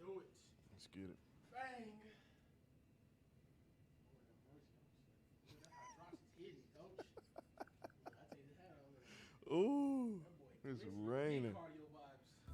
do it. Let's get it. Bang. That's how drops is hitting, coach. I take his hat off. Ooh, it's raining.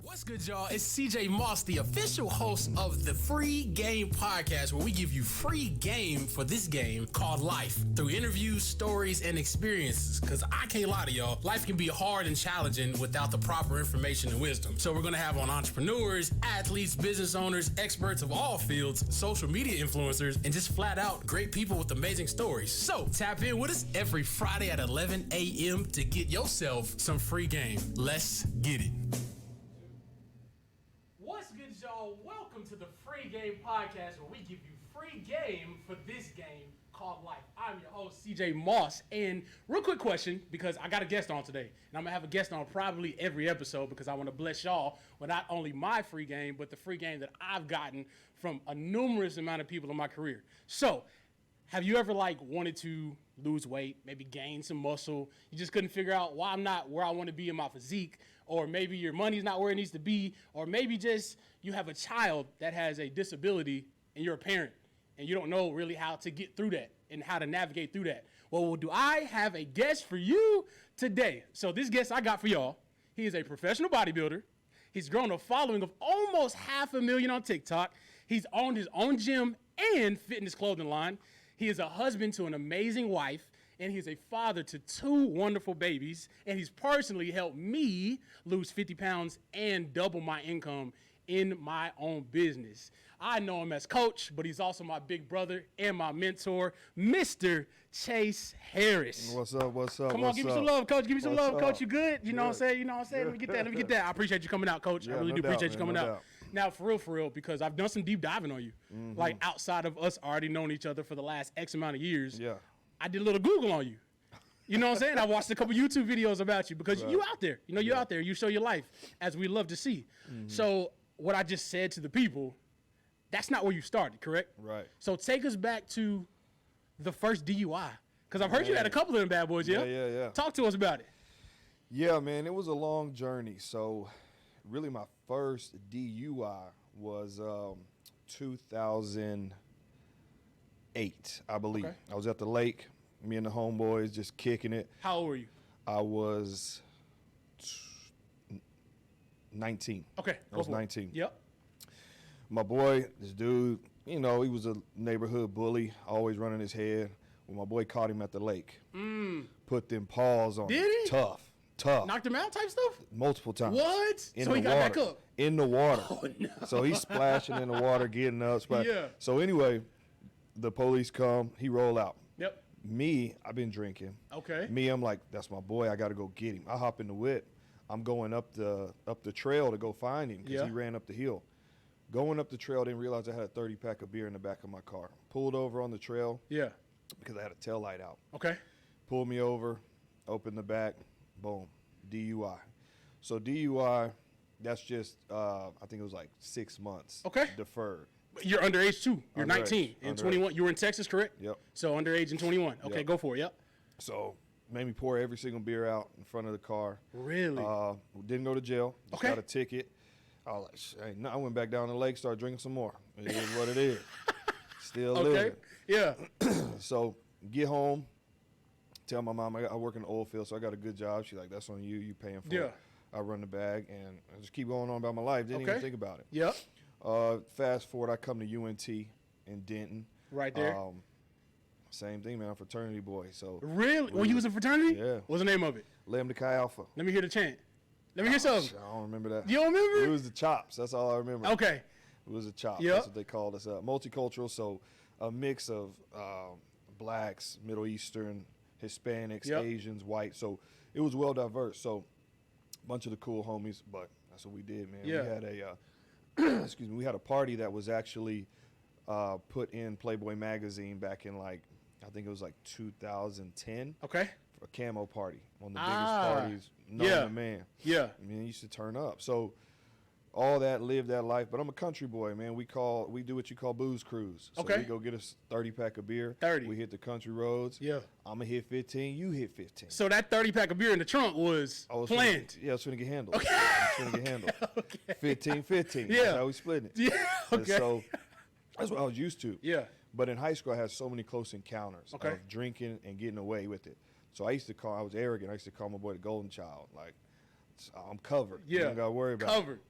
What's good, y'all? It's CJ Moss, the official host of the Free Game Podcast, where we give you free game for this game called life through interviews, stories, and experiences. Because I can't lie to y'all, life can be hard and challenging without the proper information and wisdom. So we're going to have on entrepreneurs, athletes, business owners, experts of all fields, social media influencers, and just flat out great people with amazing stories. So tap in with us every Friday at 11 a.m. to get yourself some free game. Let's get it. What's good, y'all? Welcome to the Free Game Podcast, where we give you free game for this game called life. I'm your host, CJ Moss, and real quick question, because I got a guest on today, and I'm gonna have a guest on probably every episode because I want to bless y'all with not only my free game, but the free game that I've gotten from a numerous amount of people in my career. So, have you ever wanted to lose weight, maybe gain some muscle? You just couldn't figure out why I'm not where I want to be in my physique, or maybe your money's not where it needs to be, or maybe just you have a child that has a disability and you're a parent and you don't know really how to get through that and how to navigate through that. Well, do I have a guest for you today? So this guest I got for y'all, he is a professional bodybuilder. He's grown a following of almost 500,000 on TikTok. He's owned his own gym and fitness clothing line. He is a husband to an amazing wife, and he's a father to 2 wonderful babies, and he's personally helped me lose 50 pounds and double my income in my own business. I know him as Coach, but he's also my big brother and my mentor, Mr. Chase Harris. What's up? What's up? Come on, give me some love, Coach. Give me some love, Coach. You good? You know what I'm saying? You know what I'm saying? Let me get that. Let me get that. I appreciate you coming out, Coach. I really do appreciate you coming out. Now, for real, because I've done some deep diving on you. Like, outside of us already knowing each other for the last X amount of years, I did a little Google on you. You know what I'm saying? I watched a couple YouTube videos about you because you out there. You know, you're out there. You show your life, as we love to see. So what I just said to the people, that's not where you started, correct? Right. So take us back to the first DUI. Because I've heard you had a couple of them bad boys, yeah? Yeah. Talk to us about it. Yeah, man, it was a long journey. So really my first DUI was 2008, I believe. Okay. I was at the lake, me and the homeboys just kicking it. How old were you? I was 19. Okay. I was 19. Yep. My boy, this dude, you know, he was a neighborhood bully, always running his head. Well, my boy caught him at the lake. Put them paws on him. Did he? Tough. Knocked him out type stuff? Multiple times. What? So he got back up? In the water. Oh, no. So he's splashing in the water, getting up. Yeah. So anyway, the police come. He roll out. Yep. Me, I've been drinking. Okay. Me, I'm like, that's my boy. I got to go get him. I hop in the whip. I'm going up the trail to go find him because he ran up the hill. Going up the trail, didn't realize I had a 30-pack of beer in the back of my car. Pulled over on the trail. Yeah. Because I had a tail light out. Okay. Pulled me over, opened the back, boom, DUI. So DUI, that's just, I think it was like 6 months. Okay. Deferred. You're underage too. You're 19 and 21. You were in Texas, correct? Yep. So underage and 21. Okay, go for it. Yep. So made me pour every single beer out in front of the car. Really? Didn't go to jail. Just got a ticket. I was like, I went back down the lake, started drinking some more. It is what it is. Still living. Yeah. So get home, tell my mom I work in the oil field, so I got a good job. She's like, that's on you. You paying for it. I run the bag, and I just keep going on about my life. Didn't even think about it. Yep. Fast forward, I come to UNT in Denton. Right there. Same thing, man. I'm a fraternity boy. So really? Well, you was a fraternity? Yeah. What's the name of it? Lambda Chi Alpha. Let me hear the chant. Let me hear something. I don't remember that. You don't remember? It was the chops. That's all I remember. Okay. It was a chop. Yep. That's what they called us. Multicultural, so a mix of blacks, Middle Eastern, Hispanics, Asians, white. So it was well diverse. So a bunch of the cool homies, but that's what we did, man. Yeah. We had a we had a party that was actually put in Playboy magazine back in I think it was 2010. Okay. A camo party, one of the biggest parties known to man. Yeah. I mean, it used to turn up. So all that, live that life. But I'm a country boy, man. We do what you call booze cruise. So we go get us 30-pack of beer. 30. We hit the country roads. Yeah. I'm going to hit 15. You hit 15. So that 30-pack of beer in the trunk was planned. Yeah, it's going to get handled. Okay. It's going to get handled. Okay. 15. Yeah. That's how we split it. Yeah. Okay. And so that's what I was used to. Yeah. But in high school, I had so many close encounters Okay. of drinking and getting away with it. So I was arrogant. I used to call my boy the golden child. Like, I'm covered. Yeah. You don't got to worry about Covered.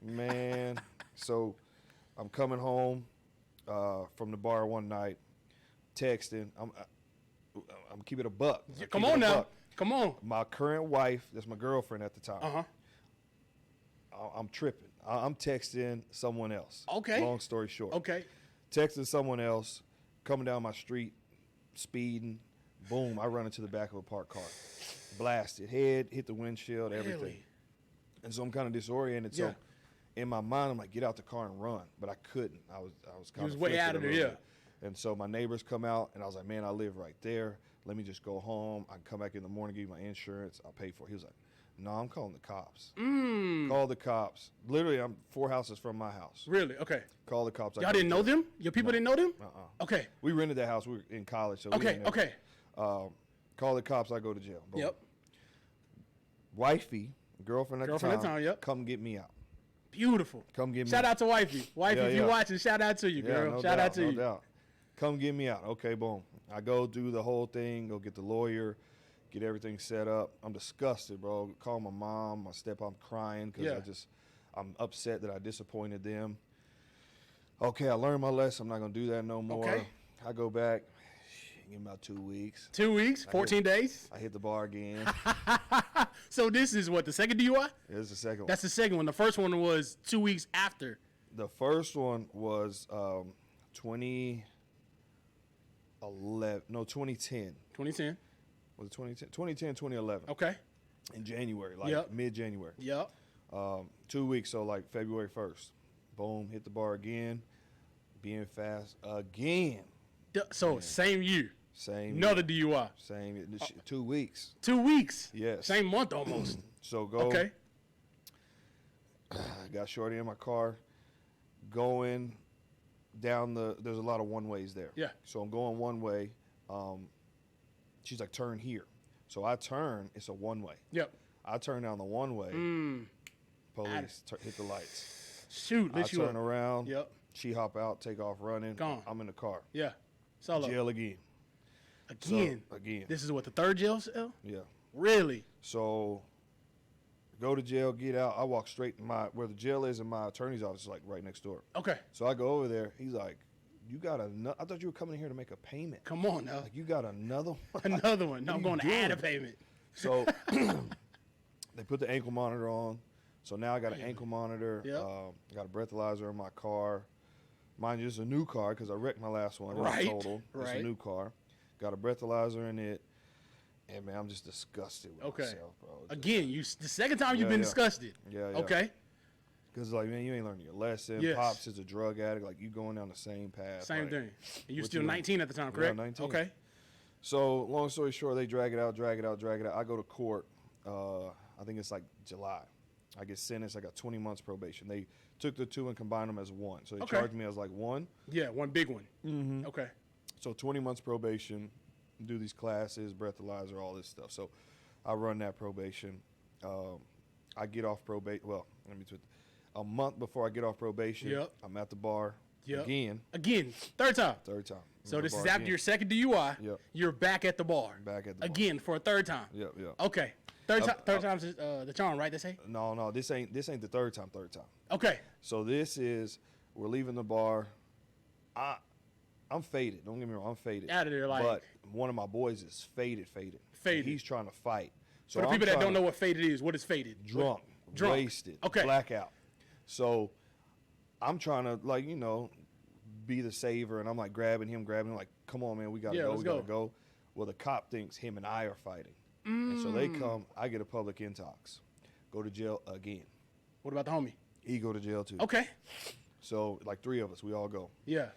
it. Man. So I'm coming home from the bar one night, texting. I'm keeping it a buck. Come on now. Come on. My current wife, that's my girlfriend at the time. Uh-huh. I'm tripping. I'm texting someone else. Okay. Long story short. Okay. Texting someone else, coming down my street, speeding. Boom, I run into the back of a parked car. Blasted. Head, hit the windshield, everything. Really? And so I'm kind of disoriented. Yeah. So in my mind, I'm like, get out the car and run. But I couldn't. I was kind of way out of there, yeah. And so my neighbors come out, and I was like, man, I live right there. Let me just go home. I can come back in the morning, give you my insurance. I'll pay for it. He was like, no, I'm calling the cops. Call the cops. Literally, I'm 4 houses from my house. Really? Okay. Call the cops. Y'all didn't know them? Your people didn't know them? Okay. We rented that house. We were in college. So Okay. Okay. Call the cops. I go to jail. Boom. Yep. Wifey, girlfriend at the time, yep. come get me out. Beautiful. Come get me Shout out. out to Wifey. Wifey, if you're watching, shout out to you, girl. No shout doubt, out to no you. doubt. Come get me out. Okay, boom. I go do the whole thing, go get the lawyer, get everything set up. I'm disgusted, bro. Call my mom, my stepmom, I'm crying because I'm upset that I disappointed them. Okay, I learned my lesson. I'm not going to do that no more. Okay. I go back. Give me about 2 weeks. 2 weeks? 14 days? I hit the bar again. So this is what, the second DUI? This is the second one. That's the second one. The first one was 2 weeks after. The first one was 2010. 2010. Was it 2010? 2010, 2011. Okay. In January, like mid-January. Yep. 2 weeks, so like February 1st. Boom, hit the bar again. Being fast again. So same year. Same Another year. DUI. Same 2 weeks. 2 weeks. Yes. Same month almost. So go. Okay. Got Shorty in my car. Going down there's a lot of one ways there. Yeah. So I'm going one way. She's like, turn here. So I turn, it's a one way. Yep. I turn down the one way. Police hit the lights. Shoot, I turn around. Yep. She hop out, take off running. Gone. I'm in the car. Yeah. Solo. Jail again. Again. So, again. This is what, the third jail cell? Yeah. Really? So go to jail, get out. I walk straight to where the jail is, and my attorney's office is like right next door. Okay. So I go over there. He's like, you got another? I thought you were coming in here to make a payment. Come on now. Like, you got another one? Another one. No, I'm going to add a payment. So they put the ankle monitor on. So now I got an ankle monitor. Yep. I got a breathalyzer in my car. Mind you, it's a new car because I wrecked my last one. Right. Total. It's a new car. Got a breathalyzer in it. And, man, I'm just disgusted with myself, bro. Again, the second time you've been disgusted. Yeah. Okay. Because, like, man, you ain't learning your lesson. Yes. Pops is a drug addict. Like, you going down the same path. Same like, thing. And you're still 19 at the time, correct? Yeah, 19. Okay. So, long story short, they drag it out. I go to court. I think it's like July. I get sentenced. I got 20 months probation. They took the two and combined them as one. So they charged me as like one. Yeah, one big one. Mm-hmm. Okay. So 20 months probation, do these classes, breathalyzer, all this stuff. So I run that probation. I get off probation. Well, let me a month before I get off probation, I'm at the bar again. Again, third time. So this is after your second DUI. Yep. You're back at the bar. Back at the bar. Again for a third time. Yep. Okay. Third time's the charm, right? They say. No, this ain't the third time. Okay. So this is, we're leaving the bar. I'm faded. Don't get me wrong. I'm faded. Out of there, like. But one of my boys is faded. He's trying to fight. So for the people that don't know what faded is, what is faded? Drunk. Wasted. Okay. Blackout. So I'm trying to, like, be the saver, and I'm like grabbing him, like, come on, man, we gotta go. We gotta go. Well, the cop thinks him and I are fighting. And so they come, I get a public intox. Go to jail again. What about the homie? He go to jail too. Okay. So, like 3 of us, we all go. Yeah.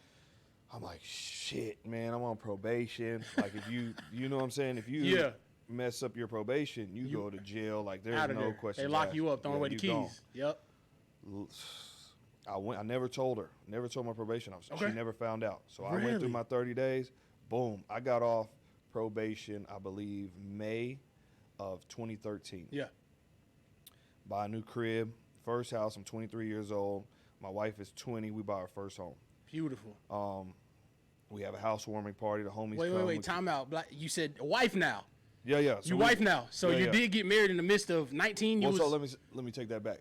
I'm like, shit, man, I'm on probation. Like, if you know what I'm saying? If you mess up your probation, you go to jail. Like, there's no question. They lock you up, throwing away the keys. Gone. Yep. I never told her. Never told my probation officer. Okay. She never found out. So I Really? went through my 30 days. Boom. I got off probation, I believe, May of 2013. Yeah. Buy a new crib. First house. I'm 23 years old. My wife is 20. We buy our first home. Beautiful. We have a housewarming party. The homies come. Wait. Time out. You said a wife now. Yeah. So you wife now. So you yeah. did get married in the midst of 19. So let me take that back.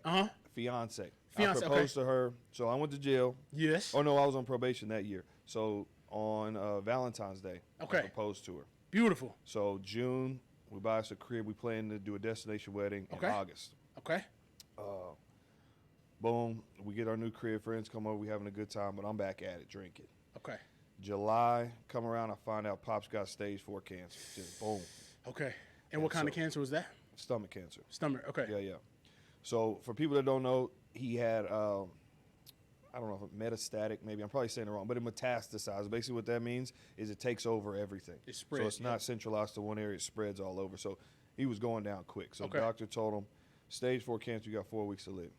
Fiance. I proposed to her. So I went to jail. Yes. Oh, no, I was on probation that year. So on Valentine's Day, I proposed to her. Beautiful. So June, we buy us a crib. We plan to do a destination wedding in August. Okay. Boom. We get our new crib. Friends come over. We having a good time, but I'm back at it drinking. Okay. July, come around, I find out Pops got stage 4 cancer. Just boom. Okay. And what kind of cancer was that? Stomach cancer. Stomach. Okay. Yeah. So for people that don't know, he had, I don't know if metastatic, maybe I'm probably saying it wrong, but it metastasized. Basically what that means is it takes over everything. It spreads. So it's not centralized to one area, it spreads all over. So he was going down quick. So the doctor told him, stage 4 cancer, you got 4 weeks to live.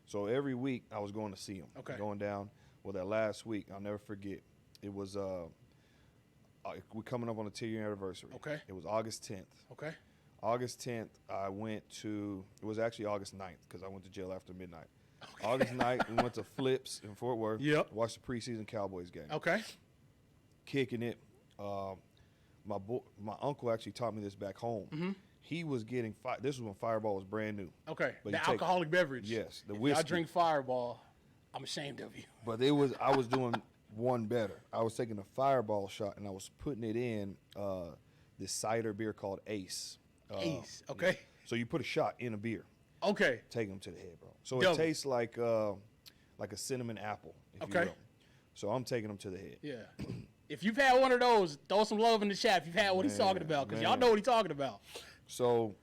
So every week I was going to see him. Okay. Going down. Well, that last week, I'll never forget. It was, we're coming up on the 10-year anniversary. Okay. It was August 10th. Okay. August 10th, I went to, it was actually August 9th because I went to jail after midnight. Okay. August 9th, we went to Flips in Fort Worth. Yep. Watched the preseason Cowboys game. Okay. Kicking it. My uncle actually taught me this back home. Mm-hmm. He was getting, this was when Fireball was brand new. Okay. But the alcoholic beverage. Yes. The if whiskey. I drink Fireball, I'm ashamed of you. But I was doing one better. I was taking a Fireball shot and I was putting it in this cider beer called Ace. Ace, okay. Yeah. So you put a shot in a beer. Okay. Take them to the head, bro. So it tastes like a cinnamon apple, if you will. So I'm taking them to the head. Yeah. If you've had one of those, throw some love in the chat if you've had what he's talking about, because y'all know what he's talking about. So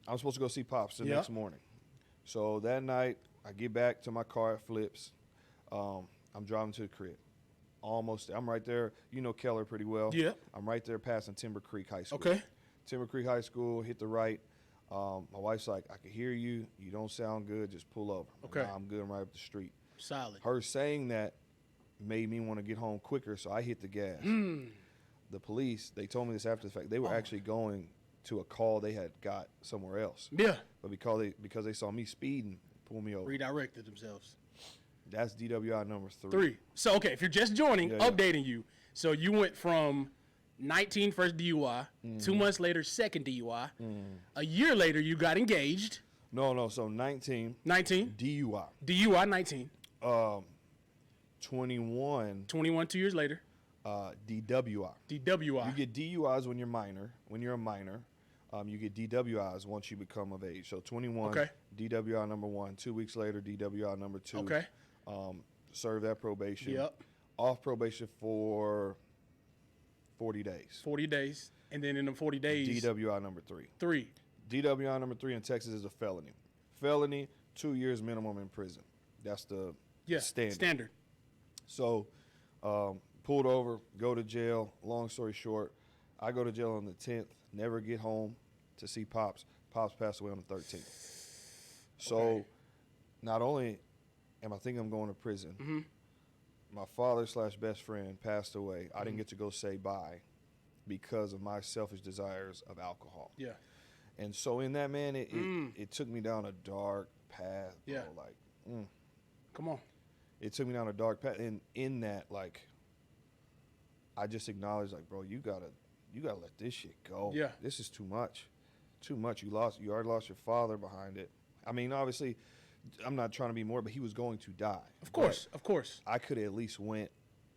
I'm supposed to go see Pops the next morning. So that night, I get back to my car at Flips. I'm driving to the crib. Almost, I'm right there. You know Keller pretty well. Yeah. I'm right there passing Timber Creek High School. Okay. Timber Creek High School, hit the right. My wife's like, I can hear you. You don't sound good. Just pull over. Okay. Nah, I'm good. I'm right up the street. Solid. Her saying that made me want to get home quicker, so I hit the gas. The police, they told me this after the fact. They were actually going to a call they had got somewhere else. Yeah. But because they saw me speeding, pulled me over. Redirected themselves. That's DWI number 3. So, okay, if you're just joining, updating you. So you went from 19 first DUI, 2 months later, second DUI. A year later, you got engaged. No. So 19. DUI. DUI, 19. 21. 21, 2 years later. DWI. DWI. You get DUIs when you're minor. When you're a minor, you get DWIs once you become of age. So 21. Okay. DWI number 1. 2 weeks later, DWI number 2. Okay. Serve that probation. Yep. Off probation for 40 days. 40 days. And then in the 40 days. DWI number 3. DWI number 3 in Texas is a felony. Felony, 2 years minimum in prison. That's the standard. So, pulled over, go to jail. Long story short, I go to jail on the 10th, never get home to see Pops. Pops passed away on the 13th. So, not only am I thinking I'm going to prison, my father/best friend passed away. I didn't get to go say bye because of my selfish desires of alcohol. Yeah. And so in that, man, it took me down a dark path. Bro. Yeah. Like, come on. It took me down a dark path. And in that, like, I just acknowledged, like, bro, you gotta let this shit go. Yeah. This is too much. Too much. You already lost your father behind it. I mean, obviously, I'm not trying to be more, but he was going to die. Of course. I could have at least went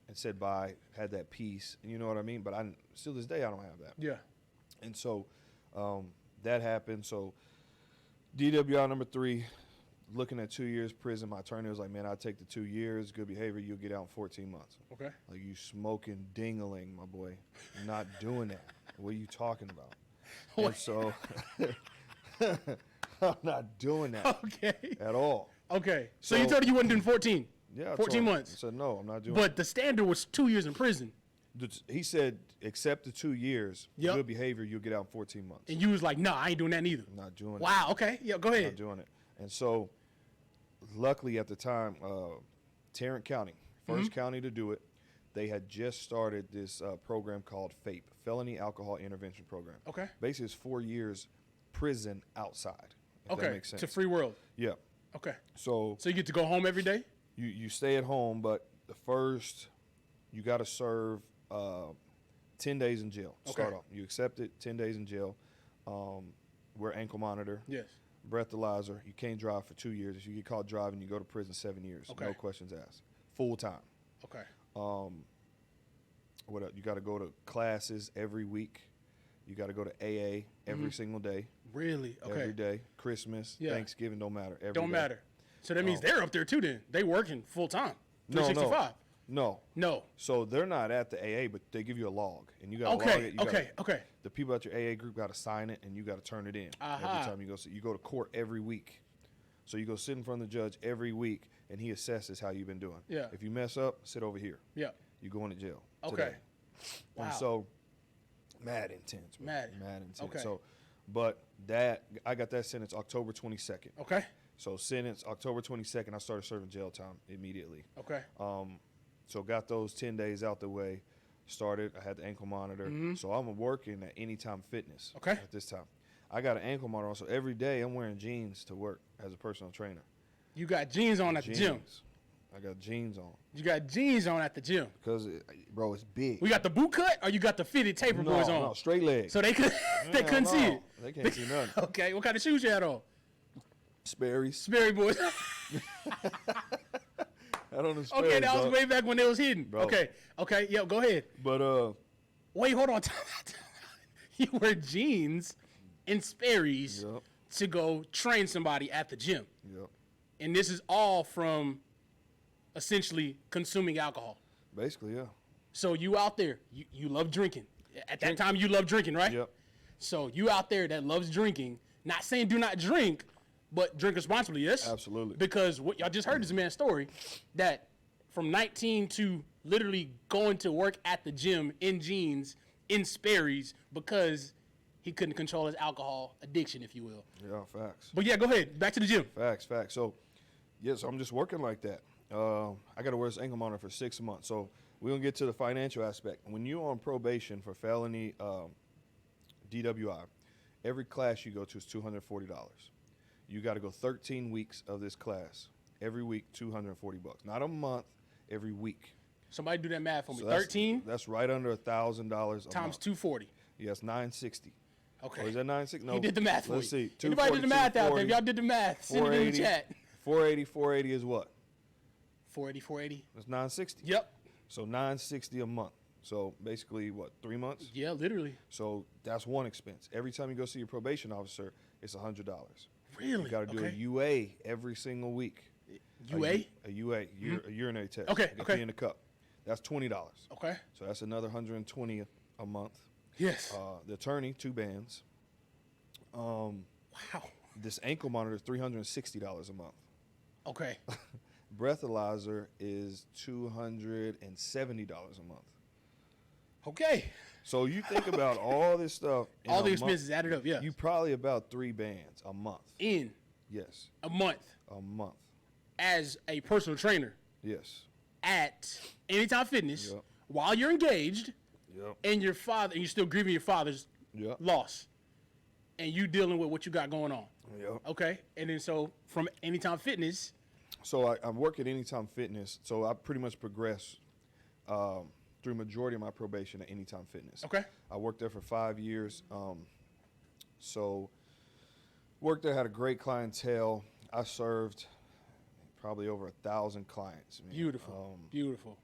and said bye, had that peace. You know what I mean? But still this day, I don't have that. Yeah. And so that happened. So DWI number 3, looking at 2 years prison. My attorney was like, man, I'll take the 2 years. Good behavior. You'll get out in 14 months. Okay. Like, you smoking ding-a-ling, my boy. I'm not doing that. What are you talking about? And so I'm not doing that at all. Okay. So you told her you wasn't doing 14? Yeah. 14 months. I said, no, I'm not doing it. But the standard was 2 years in prison. He said, accept the 2 years, good behavior, you'll get out in 14 months. And you was like, no, I ain't doing that neither. I'm not doing it. Wow, okay. Yeah, go ahead. I'm not doing it. And so luckily at the time, Tarrant County, first county to do it, they had just started this program called FAPE, Felony Alcohol Intervention Program. Okay. Basically, it's 4 years prison outside. If that makes sense. To free world. Yeah. Okay. So you get to go home every day? You stay at home, but the first, you got to serve 10 days in jail. Start off. You accept it, 10 days in jail. Wear ankle monitor. Yes. Breathalyzer. You can't drive for 2 years. If you get caught driving, you go to prison 7 years. Okay. No questions asked. Full time. Okay. What else? You got to go to classes every week. You got to go to AA every single day. Really? Okay. Every day. Christmas, Thanksgiving, don't matter. Don't matter. So that means they're up there too then. They working full time. 365. No. So they're not at the AA, but they give you a log, and you got to log it. Okay. The people at your AA group got to sign it, and you got to turn it in every time you go. So you go to court every week. So you go sit in front of the judge every week, and he assesses how you've been doing. Yeah. If you mess up, sit over here. Yeah. You go into jail. Okay. Today. Wow. And so, mad intense. Man. Mad intense. Okay. So, but I got that sentence October 22nd. Okay. So sentence October 22nd, I started serving jail time immediately. Okay. So got those 10 days out the way. Started. I had the ankle monitor. So I'm working at Anytime Fitness. Okay. At this time, I got an ankle monitor on. So every day I'm wearing jeans to work as a personal trainer. You got jeans on at the gym. I got jeans on. You got jeans on at the gym. Because, bro, it's big. We got the boot cut, or you got the fitted taper boys on? No, straight legs. So they couldn't see it. They can't see nothing. Okay. What kind of shoes you had on? Sperry's. Sperry boys. I don't know. Okay, that was way back when they was hidden. Bro. Okay. Yeah, go ahead. But wait, hold on. You wear jeans and Sperry's to go train somebody at the gym. Yep. And this is all from essentially consuming alcohol. Basically, yeah. So you out there, you love drinking. At that time, you love drinking, right? Yep. So you out there that loves drinking, not saying do not drink, but drink responsibly, yes? Absolutely. Because what y'all just heard this man's story, that from 19 to literally going to work at the gym in jeans, in Sperry's, because he couldn't control his alcohol addiction, if you will. Yeah, facts. But yeah, go ahead. Back to the gym. Facts. So, yes, I'm just working like that. I got to wear this ankle monitor for 6 months. So we're going to get to the financial aspect. When you're on probation for felony DWI, every class you go to is $240. You got to go 13 weeks of this class. Every week, $240. Not a month, every week. Somebody do that math for me. So 13? That's right under $1,000 a month. Times 240. Yes, $960. Okay. Or is that 960? No. He did the math for Let's you. see. Anybody did the math out there? If y'all did the math, send it in the chat. 480 is what? 480. That's 960. Yep. So 960 a month. So basically, what, 3 months? Yeah, literally. So that's one expense. Every time you go see your probation officer, it's $100. Really? You got to do a UA every single week. UA? A UA, a urinary test. Okay. Get in the cup. That's $20. Okay. So that's another $120 a month. Yes. The attorney, 2 bands. Wow. This ankle monitor is $360 a month. Okay. Breathalyzer is $270 a month. Okay. So you think about all this stuff. All the expenses added up, yeah. You probably about 3 bands a month. Yes. A month. A month. As a personal trainer. Yes. At Anytime Fitness, while you're engaged, and your father, and you're still grieving your father's loss, and you dealing with what you got going on. Okay. And then so from Anytime Fitness. So I work at Anytime Fitness. So I pretty much progressed through majority of my probation at Anytime Fitness. Okay. I worked there for 5 years. So worked there, had a great clientele. I served probably over 1,000 clients. Man. Beautiful.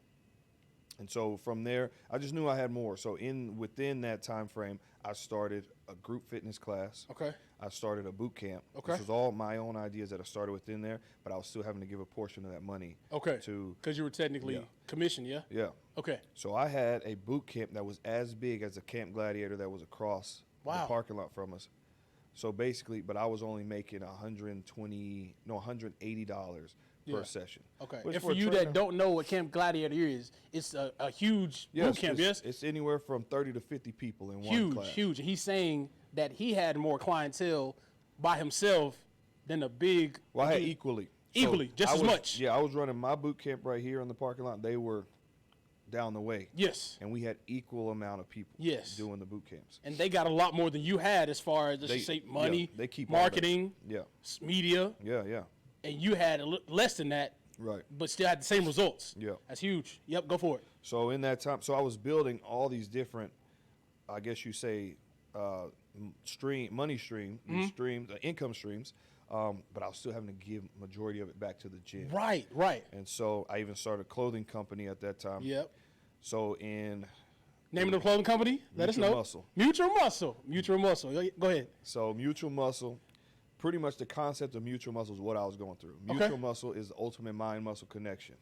And so from there, I just knew I had more. So within that time frame, I started a group fitness class. Okay. I started a boot camp. Okay. This was all my own ideas that I started within there, but I was still having to give a portion of that money. Okay. To because you were technically commissioned, yeah. Yeah. Okay. So I had a boot camp that was as big as a Camp Gladiator that was across the parking lot from us. So basically, but I was only making $180 per session. Okay. And for you that don't know what Camp Gladiator is, it's a huge boot camp, yes? It's anywhere from 30 to 50 people in one class. Huge. He's saying that he had more clientele by himself than a big... Well, I had equally. Equally, just as much. Yeah, I was running my boot camp right here in the parking lot. They were down the way. Yes. And we had equal amount of people doing the boot camps. And they got a lot more than you had as far as, just say, money, they keep marketing, media. Yeah. And you had less than that. Right. But still had the same results. Yeah. That's huge. Yep, go for it. So in that time, I was building all these different, I guess you say, income streams, but I was still having to give majority of it back to the gym. Right. And so I even started a clothing company at that time. Yep. So name of the clothing company? Let us know. Mutual Muscle. Go ahead. So Mutual Muscle, pretty much the concept of Mutual Muscle is what I was going through. Mutual Muscle is the ultimate mind-muscle connection.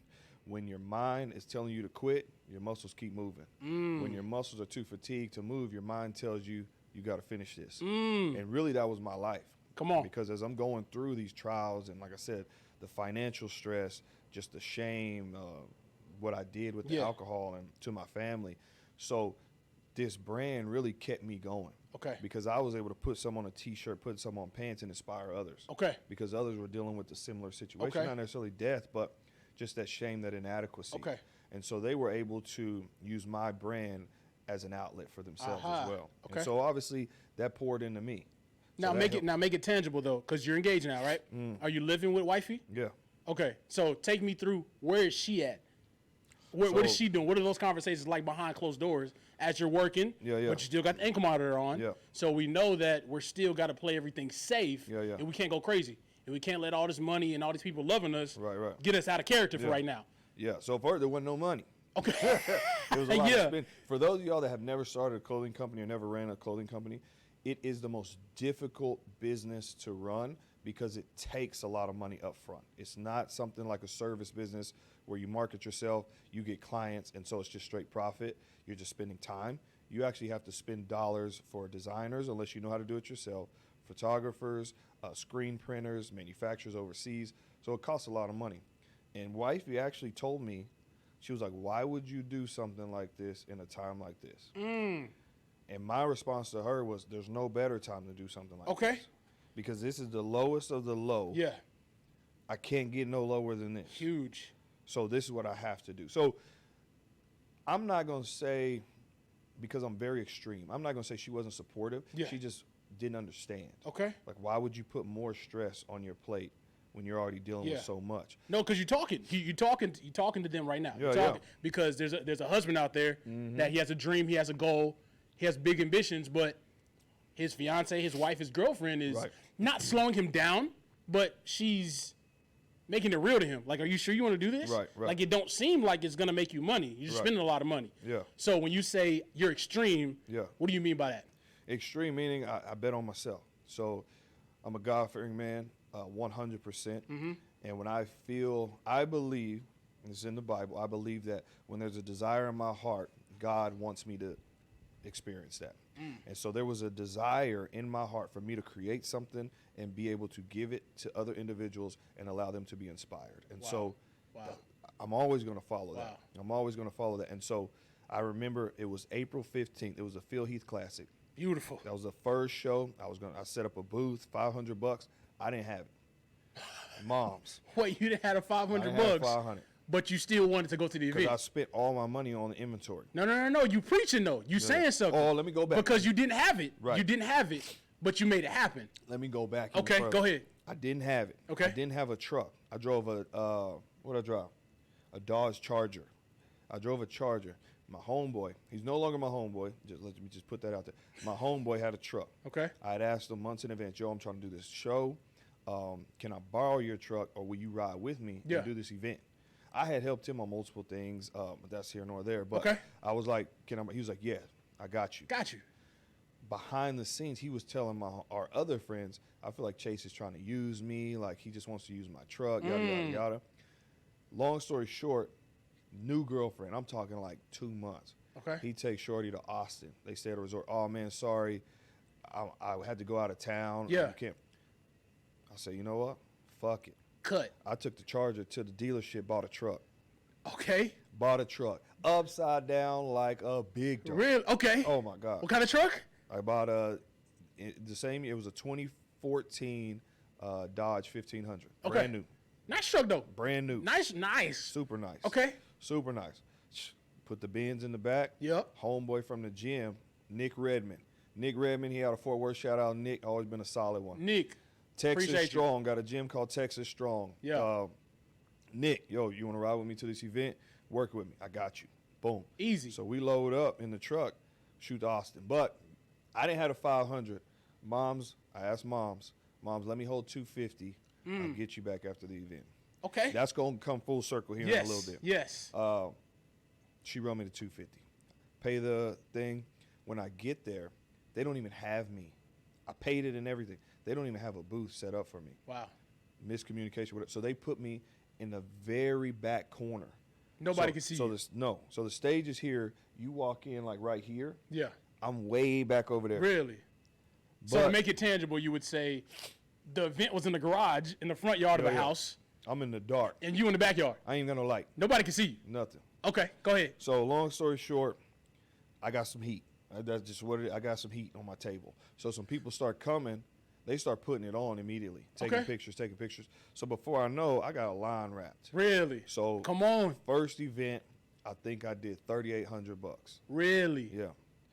When your mind is telling you to quit, your muscles keep moving. When your muscles are too fatigued to move, your mind tells you, you got to finish this. And really, that was my life. Come on. Because as I'm going through these trials, and like I said, the financial stress, just the shame, what I did with the alcohol and to my family. So this brand really kept me going. Okay. Because I was able to put some on a T-shirt, put some on pants, and inspire others. Okay. Because others were dealing with a similar situation, not necessarily death, but just that shame, that inadequacy. Okay. And so they were able to use my brand as an outlet for themselves as well. Okay. And so obviously that poured into me. Now make it tangible though, because you're engaged now, right? Are you living with wifey? Yeah. Okay. So take me through, where is she at? What is she doing? What are those conversations like behind closed doors as you're working? Yeah. But you still got the income monitor on. Yeah. So we know that we're still got to play everything safe. Yeah. And we can't go crazy. And we can't let all this money and all these people loving us right. get us out of character for right now. Yeah. So far there wasn't no money. Okay. There was a lot to spend. For those of y'all that have never started a clothing company or never ran a clothing company, it is the most difficult business to run because it takes a lot of money up front. It's not something like a service business where you market yourself, you get clients, and so it's just straight profit. You're just spending time. You actually have to spend dollars for designers, unless you know how to do it yourself, photographers, screen printers, manufacturers overseas. So it costs a lot of money. And wifey actually told me, she was like, why would you do something like this in a time like this? And my response to her was, there's no better time to do something like this. Because this is the lowest of the low. Yeah. I can't get no lower than this. Huge. So this is what I have to do. So I'm not going to say, because I'm very extreme, I'm not going to say she wasn't supportive. Yeah. She just didn't understand. Okay. Like, why would you put more stress on your plate when you're already dealing with so much? No, because you're talking. You're talking to them right now. Yeah, you're talking. Because there's a husband out there that he has a dream, he has a goal, he has big ambitions, but his fiance, his wife, his girlfriend is not slowing him down, but she's making it real to him. Like, are you sure you want to do this? Right. Like, it don't seem like it's going to make you money. You're spending a lot of money. Yeah. So when you say you're extreme, what do you mean by that? Extreme meaning I bet on myself. So I'm a God-fearing man, 100%. And when I believe, and it's in the Bible, I believe that when there's a desire in my heart, God wants me to experience that. And so there was a desire in my heart for me to create something and be able to give it to other individuals and allow them to be inspired. And so I'm always going to follow that. I'm always going to follow that. And so I remember it was April 15th. It was a Phil Heath Classic. Beautiful. That was the first show. I set up a booth, $500. I didn't have it. Mom's. Wait, you didn't have a $500? $500. But you still wanted to go to the event. Because I spent all my money on the inventory. No. You preaching though. You saying something. Oh, let me go back. Because you didn't have it. Right. You didn't have it, but you made it happen. Let me go back. Okay, go ahead. I didn't have it. Okay. I didn't have a truck. I drove what did I drive? A Dodge Charger. I drove a Charger. My homeboy, he's no longer my homeboy. Let me just put that out there. My homeboy had a truck. Okay. I had asked him months in advance, Joe, I'm trying to do this show. Can I borrow your truck or will you ride with me and do this event? I had helped him on multiple things. That's here nor there. But I was like, he was like, yeah, I got you. Got you. Behind the scenes, he was telling our other friends, I feel like Chase is trying to use me. Like, he just wants to use my truck, yada, yada, yada. Long story short, new girlfriend. I'm talking like 2 months. Okay. He takes Shorty to Austin. They stay at a resort. Oh, man, sorry. I had to go out of town. Yeah. You can't. I said, you know what? Fuck it. Cut. I took the Charger to the dealership, bought a truck. Okay. Bought a truck. Upside down like a big truck. Really? Okay. Oh, my God. What kind of truck? I bought the same year. It was a 2014 Dodge 1500. Okay. Brand new. Nice truck though. Brand new. Nice. Super nice. Okay. Super nice. Put the bins in the back. Yep. Homeboy from the gym, Nick Redmond. Nick Redmond, he out of Fort Worth. Shout out Nick. Always been a solid one. Nick. Texas appreciate Strong. Got a gym called Texas Strong. Yeah. Nick, yo, you want to ride with me to this event? Work with me. I got you. Boom. Easy. So we load up in the truck, shoot to Austin. But I didn't have a 500. I asked moms, let me hold 250. I'll get you back after the event. Okay. That's going to come full circle here in a little bit. Yes. She run me to 250. Pay the thing. When I get there, they don't even have me. I paid it and everything. They don't even have a booth set up for me. Wow. Miscommunication with it. So they put me in the very back corner. Nobody can see you. So the stage is here. You walk in like right here. Yeah. I'm way back over there. Really? So to make it tangible, you would say the event was in the garage in the front yard of a house. I'm in the dark. And you in the backyard. I ain't got no light. Nobody can see you. Nothing. Okay, go ahead. So long story short, I got some heat. That's just what it is. I got some heat on my table. So some people start coming. They start putting it on immediately, taking pictures. So before I know, I got a line wrapped. Really? So come on. First event, I think I did $3,800. Really? Yeah.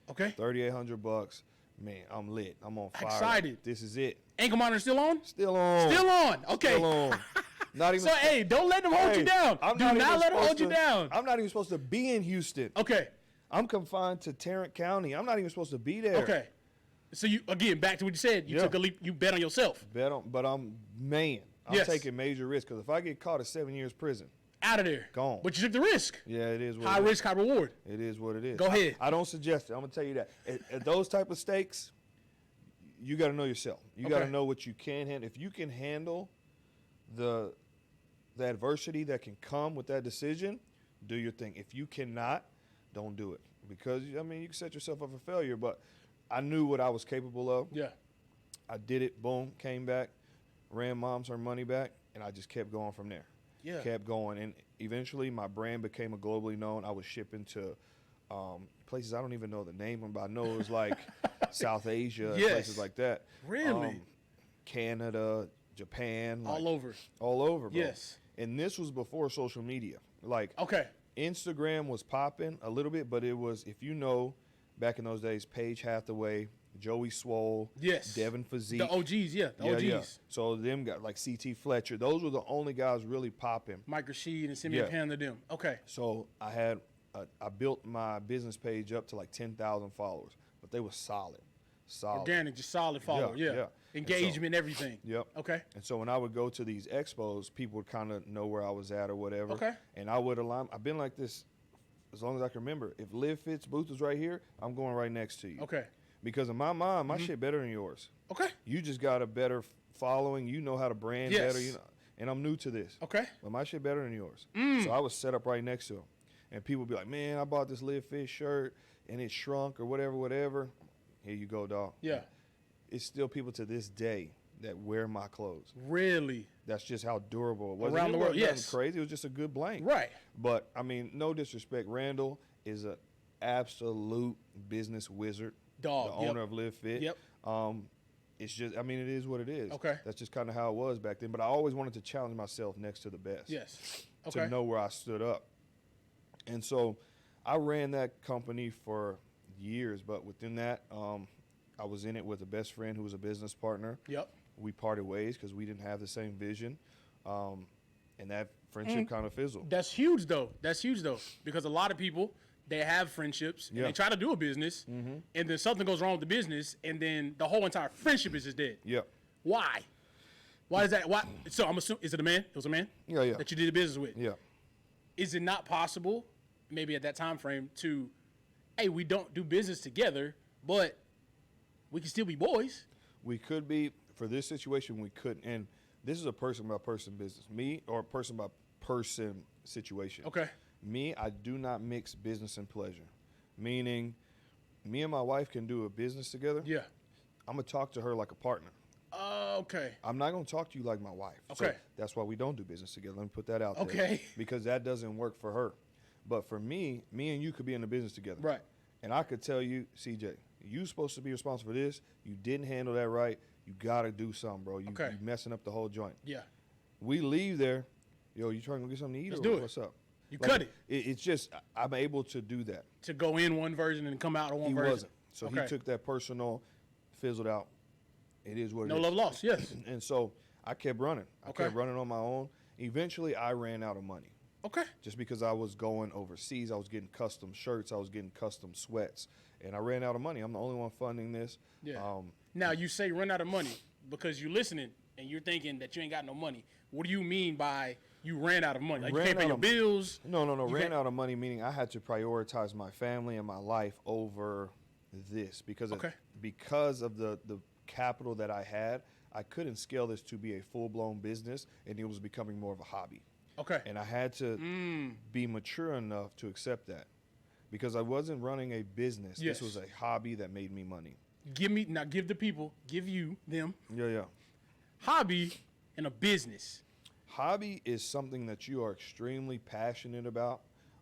Okay. $3,800. Man, I'm lit. I'm on fire. Excited. This is it. Ankle monitor still on? Still on. Still on. Okay. Still on. Not even. So hey, don't let them hold you down. Do not let them hold you down. I'm not even supposed to be in Houston. Okay. I'm confined to Tarrant County. I'm not even supposed to be there. Okay. So you again back to what you said. You took a leap. You bet on yourself. But I'm taking major risks because if I get caught, it's 7 years prison. Out of there. Gone. But you took the risk. Yeah, it is. High risk, high reward. It is what it is. Go ahead. I don't suggest it. I'm gonna tell you that. At those type of stakes, you got to know yourself. You got to know what you can handle. If you can handle the adversity that can come with that decision, do your thing. If you cannot, don't do it. Because, I mean, you can set yourself up for failure. But I knew what I was capable of. Yeah. I did it. Boom. Came back. Ran moms her money back. And I just kept going from there. Yeah. Kept going. And eventually my brand became a globally known. I was shipping to places I don't even know the name of, but I know it was like South Asia, places like that. Really? Canada, Japan. All over. All over, bro. Yes. And this was before social media. Like, Instagram was popping a little bit, but it was, if you know, back in those days, Paige Hathaway, Joey Swole, Devin Physique. The OGs, the OGs. Yeah. So them got like CT Fletcher. Those were the only guys really popping. Mike Rashid and Simeon Panda them. Okay. So I built my business page up to like 10,000 followers, but they were solid. Organic, just solid followers. Yeah. Engagement, everything. Yep. Okay. And so when I would go to these expos, people would kind of know where I was at or whatever. Okay. And I would align. I've been like this as long as I can remember. If Live Fit's booth was right here, I'm going right next to you. Okay. Because in my mind, my shit better than yours. Okay. You just got a better following. You know how to brand better. You know, and I'm new to this. Okay. But my shit better than yours. So I was set up right next to him. And people would be like, man, I bought this Live Fit shirt and it shrunk or whatever. Here you go, dog. Yeah. It's still people to this day that wear my clothes. Really? That's just how durable it was. Around the world, yes. Crazy. It was just a good blank. Right. But, I mean, no disrespect. Randall is an absolute business wizard. Dog. The owner of Live Fit. Yep. It's just, I mean, it is what it is. Okay. That's just kind of how it was back then. But I always wanted to challenge myself next to the best. Yes. Okay. To know where I stood up. And so I ran that company for years. But within that, I was in it with a best friend who was a business partner. Yep. We parted ways because we didn't have the same vision. And that friendship kind of fizzled. That's huge, though. Because a lot of people, they have friendships, and they try to do a business, and then something goes wrong with the business, and then the whole entire friendship is just dead. Yep. Why? Why is that? Why? So I'm assuming, is it a man? It was a man? Yeah. That you did a business with? Yeah. Is it not possible, maybe at that time frame, to, hey, we don't do business together, but we can still be boys? We could be. For this situation, we couldn't. And this is a person-by-person business. Me, or a person-by-person situation. Okay. Me, I do not mix business and pleasure. Meaning, me and my wife can do a business together. Yeah. I'm going to talk to her like a partner. Okay. I'm not going to talk to you like my wife. Okay. So that's why we don't do business together. Let me put that out there. Okay. Because that doesn't work for her. But for me and you could be in the business together. Right. And I could tell you, CJ, you're supposed to be responsible for this. You didn't handle that right. You got to do something, bro. You messing up the whole joint. Yeah. we leave there, yo, you trying to go get something to eat? Let's or do it. What's up? You cut it. It's just I'm able to do that. To go in one version and come out of one version. He wasn't. So he took that personal, fizzled out. It is what it is. No love lost, yes. And so I kept running. I kept running on my own. Eventually, I ran out of money. Okay. Just because I was going overseas, I was getting custom shirts, I was getting custom sweats, and I ran out of money. I'm the only one funding this. Yeah. Now, you say run out of money because you're listening and you're thinking that you ain't got no money. What do you mean by you ran out of money? Like you can't pay your bills? No. Ran out of money meaning I had to prioritize my family and my life over this because of the capital that I had. I couldn't scale this to be a full-blown business, and it was becoming more of a hobby. Okay. And I had to be mature enough to accept that because I wasn't running a business. Yes. This was a hobby that made me money. Give them. Yeah. Hobby and a business. Hobby is something that you are extremely passionate about,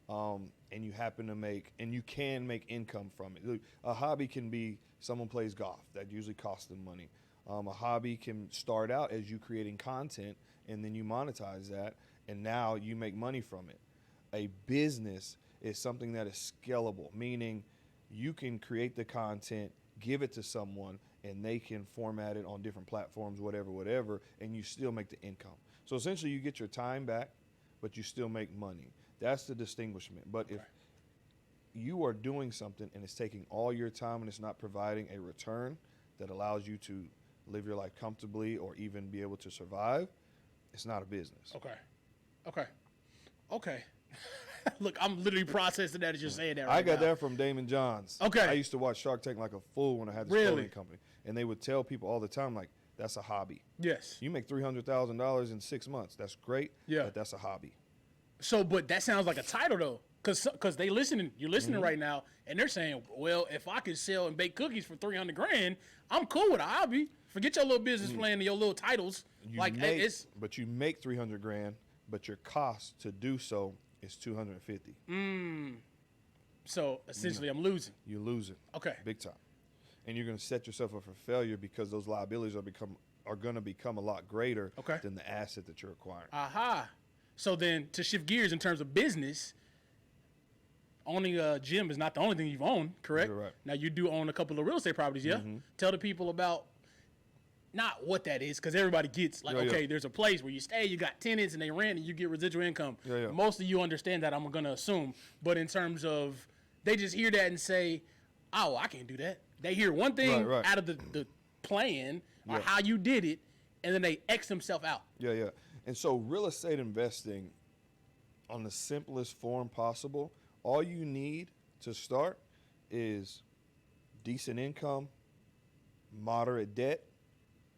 and you happen to make, and you can make income from it. A hobby can be someone plays golf. That usually costs them money. A hobby can start out as you creating content, and then you monetize that, and now you make money from it. A business is something that is scalable, meaning you can create the content, give it to someone, and they can format it on different platforms, whatever, and you still make the income. So essentially you get your time back, but you still make money. That's the distinguishment. But if you are doing something and it's taking all your time and it's not providing a return that allows you to live your life comfortably or even be able to survive, it's not a business. Okay. Look, I'm literally processing that as you're saying that right I got now. that from Damon Johns. Okay. I used to watch Shark Tank like a fool when I had this clothing company. And they would tell people all the time, like, that's a hobby. Yes. You make $300,000 in 6 months. That's great, but that's a hobby. So, but that sounds like a title, though. Because they listening, you're listening right now, and they're saying, well, if I could sell and bake cookies for $300,000, I'm cool with a hobby. Forget your little business plan and your little titles. But you make $300,000, but your cost to do so is $250,000. So essentially, I'm losing. You're losing. Okay. Big time. And you're going to set yourself up for failure because those liabilities are going to become a lot greater than the asset that you're acquiring. Aha. So then, to shift gears in terms of business, owning a gym is not the only thing you've owned, correct? You're right. Now, you do own a couple of real estate properties, yeah? Mm-hmm. Tell the people about not what that is, because everybody gets, like, there's a place where you stay, you got tenants, and they rent, and you get residual income. Most of you understand that, I'm going to assume. But in terms of, they just hear that and say, oh, I can't do that. They hear one thing out of the plan or how you did it, and then they X themselves out. Yeah. And so real estate investing, on the simplest form possible, all you need to start is decent income, moderate debt,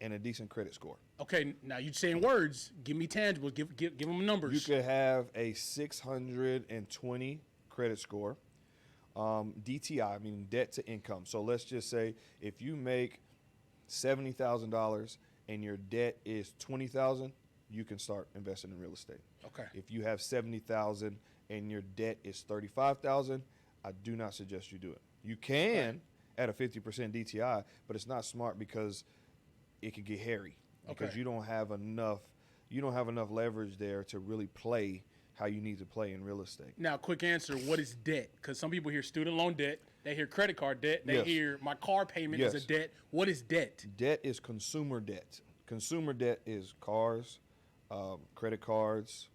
and a decent credit score. Okay, now you're saying words. Give me tangibles. Give them numbers. You could have a 620 credit score, DTI, meaning debt to income. So let's just say if you make $70,000 and your debt is $20,000, you can start investing in real estate. Okay. If you have $70,000 and your debt is $35,000, I do not suggest you do it. You can at a 50% DTI, but it's not smart because it could get hairy because you don't have enough leverage there to really play how you need to play in real estate. Now, quick answer, what is debt? Because some people hear student loan debt, they hear credit card debt, they hear my car payment is a debt. What is debt? Debt is consumer debt. Consumer debt is cars, credit cards.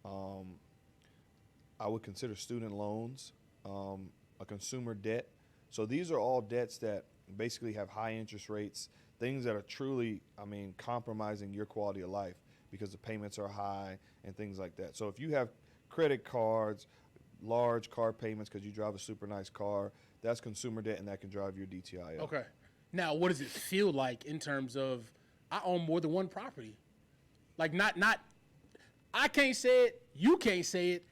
I would consider student loans a consumer debt. So these are all debts that basically have high interest rates, things that are truly, compromising your quality of life because the payments are high and things like that. So if you have credit cards, large car payments because you drive a super nice car, that's consumer debt, and that can drive your DTI up. Okay. Now, what does it feel like in terms of I own more than one property? Like not I can't say it, you can't say it.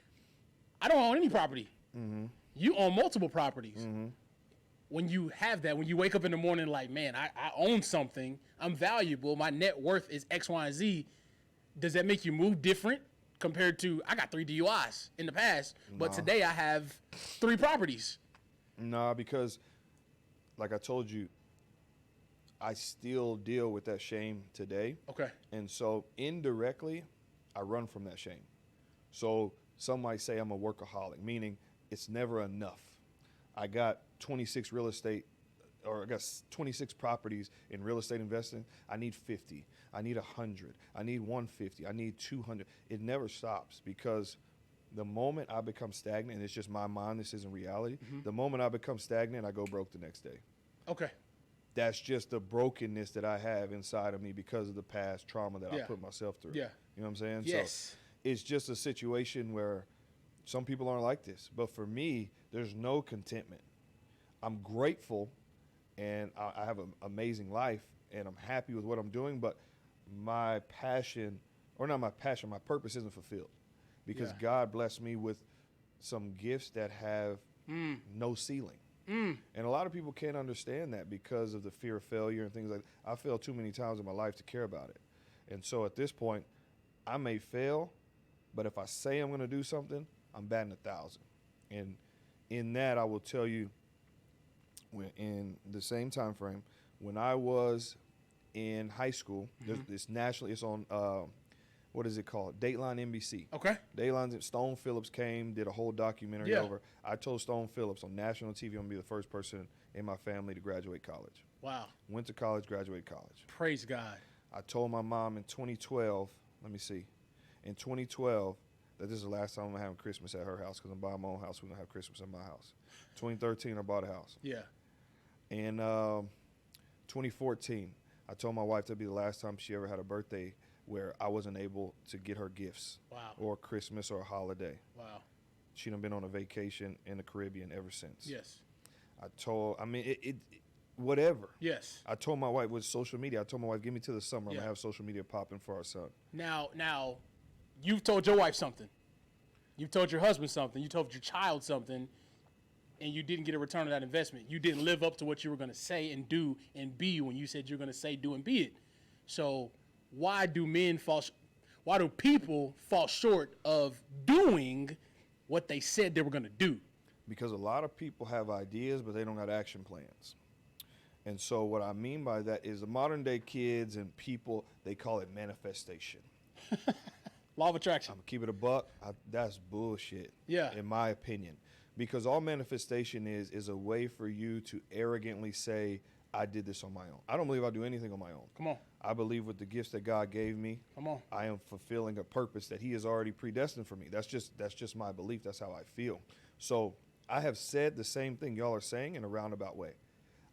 I don't own any property. Mm-hmm. You own multiple properties. Mm-hmm. When you have that, when you wake up in the morning like, man, I own something, I'm valuable, my net worth is X, Y, and Z, does that make you move different compared to, I got 3 DUIs in the past, but today I have 3 properties? Nah, because like I told you, I still deal with that shame today. Okay. And so indirectly, I run from that shame. So some might say I'm a workaholic, meaning it's never enough. I got 26 real estate, or I got 26 properties in real estate investing. I need 50. I need 100. I need 150. I need 200. It never stops, because the moment I become stagnant, and it's just my mind, this isn't reality. The moment I become stagnant, I go broke the next day. Okay. That's just the brokenness that I have inside of me because of the past trauma that I put myself through. Yeah. You know what I'm saying? Yes. So it's just a situation where some people aren't like this. But for me, there's no contentment. I'm grateful, and I have an amazing life, and I'm happy with what I'm doing, but my passion, or not my passion, my purpose isn't fulfilled, because God blessed me with some gifts that have no ceiling. And a lot of people can't understand that because of the fear of failure and things like that. I failed too many times in my life to care about it. And so at this point, I may fail, but if I say I'm going to do something, I'm batting 1,000. And in that, I will tell you, in the same time frame, when I was in high school, it's nationally, it's on, what is it called? Dateline NBC. Okay. Dateline, Stone Phillips came, did a whole documentary over. I told Stone Phillips on national TV I'm going to be the first person in my family to graduate college. Wow. Went to college, graduated college. Praise God. I told my mom in 2012, in 2012, that this is the last time I'm having Christmas at her house, because I'm buying my own house. We're going to have Christmas in my house. 2013, I bought a house. Yeah. In 2014, I told my wife that'd be the last time she ever had a birthday where I wasn't able to get her gifts. Wow. Or Christmas or a holiday. Wow. She done been on a vacation in the Caribbean ever since. Yes. Whatever. Yes. I told my wife with social media, give me to the summer. I'm going to have social media popping for our son. Now, you've told your wife something. You've told your husband something. You told your child something, and you didn't get a return on that investment. You didn't live up to what you were going to say and do and be when you said you're going to say, do, and be it. So why do people fall short of doing what they said they were going to do? Because a lot of people have ideas, but they don't have action plans. And so what I mean by that is the modern day kids and people, they call it manifestation. Law of attraction. I'm going to keep it a buck. That's bullshit, Yeah. in my opinion. Because all manifestation is a way for you to arrogantly say, I did this on my own. I don't believe I do anything on my own. Come on. I believe with the gifts that God gave me, Come on. I am fulfilling a purpose that he has already predestined for me. That's just my belief. That's how I feel. So I have said the same thing y'all are saying in a roundabout way.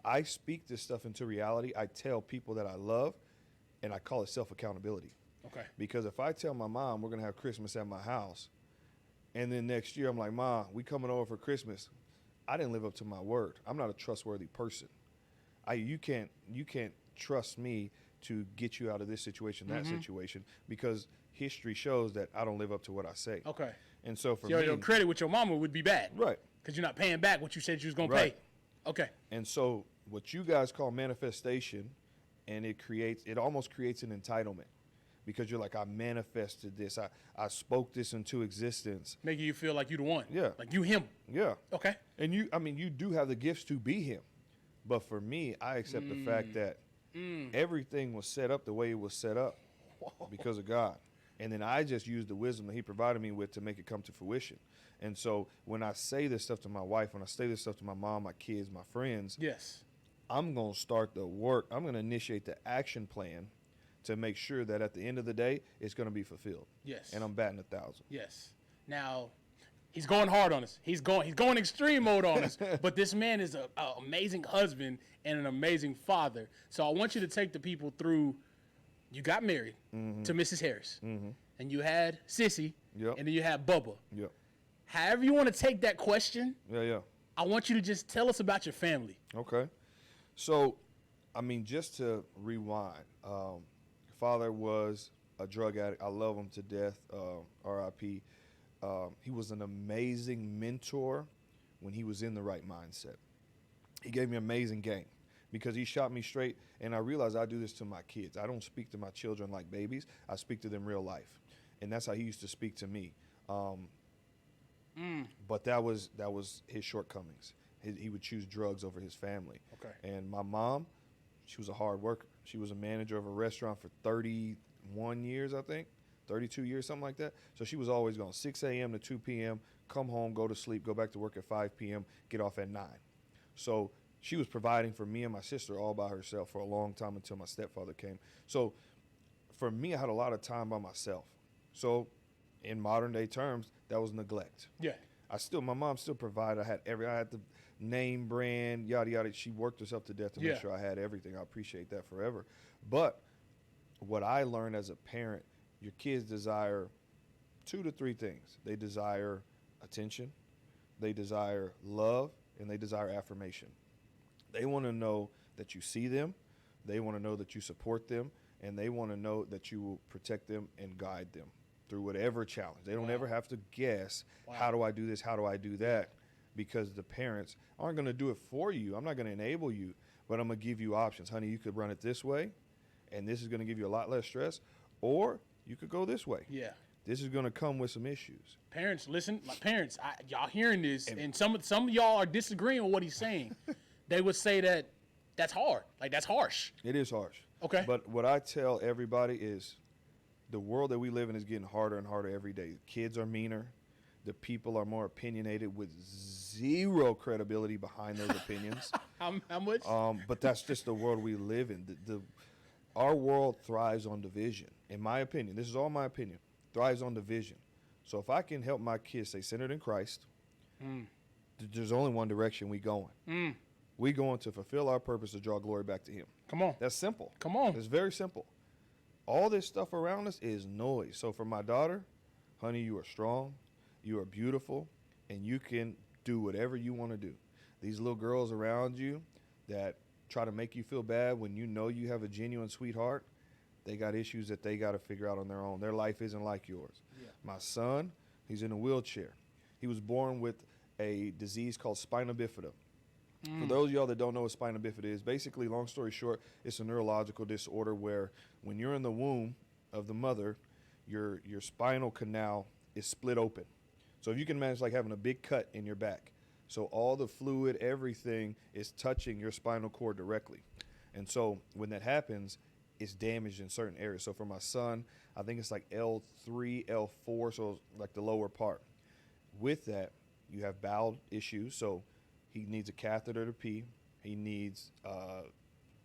I speak this stuff into reality. I tell people that I love, and I call it self-accountability. Okay. Because if I tell my mom we're going to have Christmas at my house, and then next year I'm like, Mom, we coming over for Christmas, I didn't live up to my word. I'm not a trustworthy person. You can't trust me to get you out of this situation, that situation, because history shows that I don't live up to what I say. Okay. And so for me, your credit with your mama would be bad. Right. Because you're not paying back what you said you was going to pay. Okay. And so what you guys call manifestation, and it almost creates an entitlement, because you're like, I manifested this. I spoke this into existence. Making you feel like you the one. Yeah. Like you him. Yeah. Okay. And you do have the gifts to be him. But for me, I accept the fact that everything was set up the way it was set up because of God. And then I just used the wisdom that he provided me with to make it come to fruition. And so when I say this stuff to my wife, when I say this stuff to my mom, my kids, my friends, yes, I'm going to start the work. I'm going to initiate the action plan to make sure that at the end of the day, it's going to be fulfilled. Yes. And I'm batting 1,000. Yes. Now, he's going hard on us. He's going extreme mode on us. But this man is an amazing husband and an amazing father. So I want you to take the people through. You got married to Mrs. Harris, and you had Sissy, and then you had Bubba. Yep. However you want to take that question, yeah. I want you to just tell us about your family. Okay. So, just to rewind, father was a drug addict. I love him to death, R.I.P. He was an amazing mentor when he was in the right mindset. He gave me an amazing game because he shot me straight, and I realized I do this to my kids. I don't speak to my children like babies. I speak to them real life, and that's how he used to speak to me. But that was his shortcomings. He would choose drugs over his family. Okay. And my mom, she was a hard worker. She was a manager of a restaurant for 31 years, I think. 32 years, something like that. So she was always gone 6 a.m. to 2 p.m., come home, go to sleep, go back to work at 5 p.m., get off at 9. So she was providing for me and my sister all by herself for a long time until my stepfather came. So for me, I had a lot of time by myself. So in modern day terms, that was neglect. Yeah. My mom still provided. I had the name brand, yada, yada. She worked herself to death to make sure I had everything. I appreciate that forever. But what I learned as a parent, your kids desire 2 to 3 things. They desire attention, they desire love, and they desire affirmation. They want to know that you see them, they want to know that you support them, and they want to know that you will protect them and guide them through whatever challenge. They don't ever have to guess, how do I do this, how do I do that? Because the parents aren't going to do it for you. I'm not going to enable you, but I'm going to give you options. Honey, you could run it this way, and this is going to give you a lot less stress, or you could go this way. Yeah. This is going to come with some issues. Parents, listen. Like parents, y'all hearing this, and some of y'all are disagreeing with what he's saying. They would say that that's hard. Like, that's harsh. It is harsh. Okay. But what I tell everybody is the world that we live in is getting harder and harder every day. Kids are meaner. The people are more opinionated with zero credibility behind those opinions. How much? But that's just the world we live in. Our world thrives on division. In my opinion, this is all my opinion, thrives on division. So if I can help my kids stay centered in Christ, there's only one direction we going. We going to fulfill our purpose to draw glory back to him. Come on. That's simple. Come on. It's very simple. All this stuff around us is noise. So for my daughter, honey, you are strong, you are beautiful, and you can do whatever you want to do. These little girls around you that try to make you feel bad when you know you have a genuine sweetheart, they got issues that they got to figure out on their own. Their life isn't like yours. Yeah. My son, he's in a wheelchair. He was born with a disease called spina bifida. For those of y'all that don't know what spina bifida is, basically, long story short, it's a neurological disorder where when you're in the womb of the mother, your spinal canal is split open. So if you can imagine, like having a big cut in your back. So all the fluid, everything is touching your spinal cord directly. And so when that happens, it's damaged in certain areas. So for my son, I think it's like L3, L4, so like the lower part. With that, you have bowel issues. So he needs a catheter to pee. He needs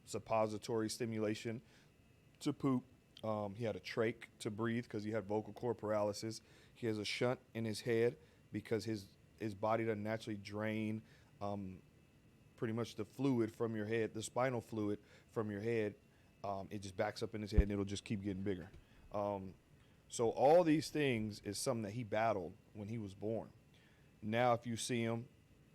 suppository stimulation to poop. He had a trach to breathe because he had vocal cord paralysis. He has a shunt in his head because his body doesn't naturally drain pretty much the fluid from your head, the spinal fluid from your head. It just backs up in his head and it'll just keep getting bigger. So all these things is something that he battled when he was born. Now, if you see him,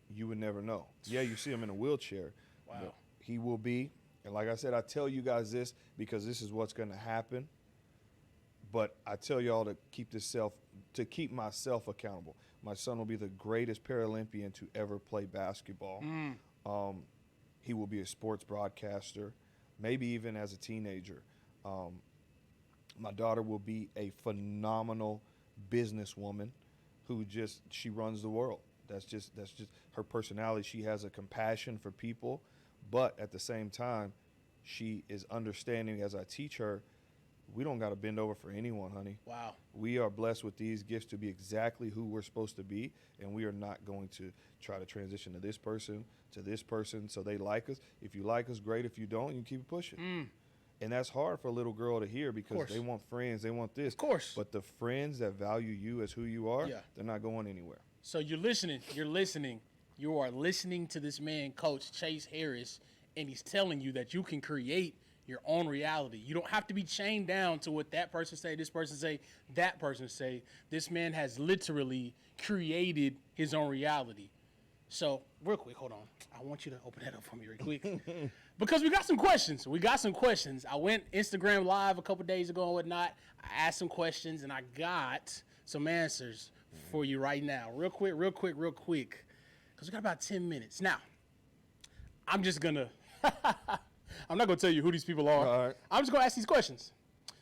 you would never know. Yeah, you see him in a wheelchair. Wow. But he will be, and like I said, I tell you guys this because this is what's going to happen. But I tell y'all to keep myself accountable. My son will be the greatest Paralympian to ever play basketball. He will be a sports broadcaster, maybe even as a teenager. My daughter will be a phenomenal businesswoman who she runs the world. That's just her personality. She has a compassion for people, but at the same time, she is understanding as I teach her, we don't got to bend over for anyone, honey. Wow. We are blessed with these gifts to be exactly who we're supposed to be, and we are not going to try to transition to this person so they like us. If you like us, great. If you don't, you keep it pushing. And that's hard for a little girl to hear because they want friends, they want this. Of course. But the friends that value you as who you are, they're not going anywhere. So you're listening. You are listening to this man, Coach Chase Harris, and he's telling you that you can create your own reality. You don't have to be chained down to what that person say, this person say, that person say. This man has literally created his own reality. So real quick, hold on. I want you to open that up for me real quick. Because we got some questions. I went Instagram Live a couple days ago and whatnot. I asked some questions, and I got some answers for you right now. Real quick. Because we got about 10 minutes. Now, I'm just going to – I'm not going to tell you who these people are. All right. I'm just going to ask these questions.